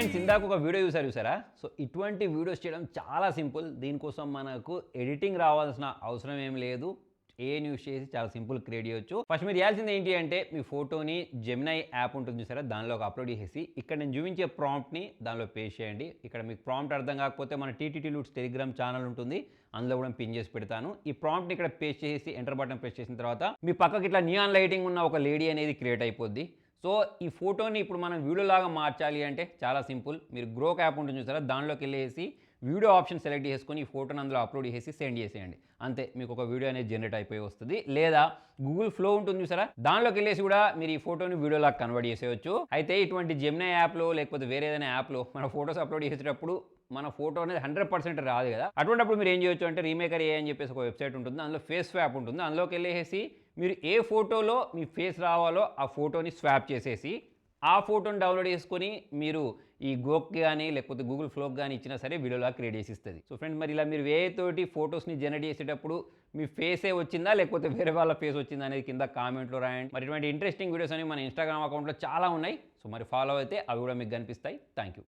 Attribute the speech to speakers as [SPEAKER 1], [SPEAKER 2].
[SPEAKER 1] Friends ఇందాక ఒక video చూసారా? సో ఇటువంటి వీడియోస్ చేయడం చాలా సింపుల్. దీనికోసం మనకు ఎడిటింగ్ రావాల్సిన అవసరం ఏం లేదు. ఏఐని యూస్ చేసి చాలా సింపుల్ క్రియేట్ చేయొచ్చు. ఫస్ట్ మీరు చేయాల్సింది ఏంటి అంటే మీ ఫోటోని జెమినై యాప్ ఉంటుంది చూసారా, దానిలోకి అప్లోడ్ చేసేసి ఇక్కడ నేను చూపించే ప్రాంప్ట్ని దానిలో పేస్ట్ చేయండి. ఇక్కడ మీకు ప్రాంప్ట్ అర్థం కాకపోతే మన టీటీటీ లూట్స్ టెలిగ్రామ్ ఛానల్ ఉంటుంది, అందులో కూడా పిన్ చేసి పెడతాను. ఈ ప్రాంప్ట్ని ఇక్కడ పేస్ట్ చేసి ఎంటర్ బటన్ ప్రెస్ చేసిన తర్వాత మీ పక్కకి ఇట్లా నియాన్ లైటింగ్ ఉన్న ఒక లేడీ అనేది క్రియేట్ అయిపోద్ది. సో ఈ ఫోటోని ఇప్పుడు మనం వీడియోలాగా మార్చాలి అంటే చాలా సింపుల్. మీరు గ్రోక్ యాప్ ఉంటుంది చూసారా, దానిలోకి వెళ్ళేసి వీడియో ఆప్షన్ సెలెక్ట్ చేసుకొని ఈ ఫోటోని అందులో అప్లోడ్ చేసి సెండ్ చేసేయండి. అంతే, మీకు ఒక వీడియో అనేది జనరేట్ అయిపోయి వస్తుంది. లేదా గూగుల్ ఫ్లో ఉంటుంది చూసారా, దానిలోకి వెళ్ళేసి కూడా మీరు ఈ ఫోటోని వీడియోలాగా కన్వర్ట్ చేసేయచ్చు. అయితే ఇటువంటి జెమినై యాప్లో లేకపోతే వేరే ఏదైనా యాప్లో మన ఫోటోస్ అప్లోడ్ చేసేటప్పుడు మన ఫోటో అనేది 100% రాదు కదా. అటువంటిప్పుడు మీరు ఏం చేయొచ్చు అంటే రీమేకర్ ఏ అని చెప్పేసి ఒక వెబ్సైట్ ఉంటుంది, అందులో ఫేస్ స్వాప్ ఉంటుంది. అందులోకి వెళ్ళేసి మీరు ఏ ఫోటోలో మీ ఫేస్ రావాలో ఆ ఫోటోని స్వాప్ చేసేసి ఆ ఫోటోని డౌన్లోడ్ చేసుకొని మీరు ఈ గోక్ కానీ లేకపోతే గూగుల్ ఫ్లోకి కానీ ఇచ్చినా సరే వీడియోలా క్రియేట్ చేసి ఇస్తుంది. సో ఫ్రెండ్స్, మరి ఇలా మీరు తోటి ఫోటోస్ని జనరేట్ చేసేటప్పుడు మీ ఫేసే వచ్చిందా లేకపోతే వేరే వాళ్ళ ఫేస్ వచ్చిందా అనేది కింద కామెంట్లో రాయండి. మరి ఇటువంటి ఇంట్రెస్టింగ్ వీడియోస్ అని మన ఇన్స్టాగ్రామ్ అకౌంట్లో చాలా ఉన్నాయి. సో మరి ఫాలో అయితే అవి కూడా మీకు కనిపిస్తాయి. Thank you.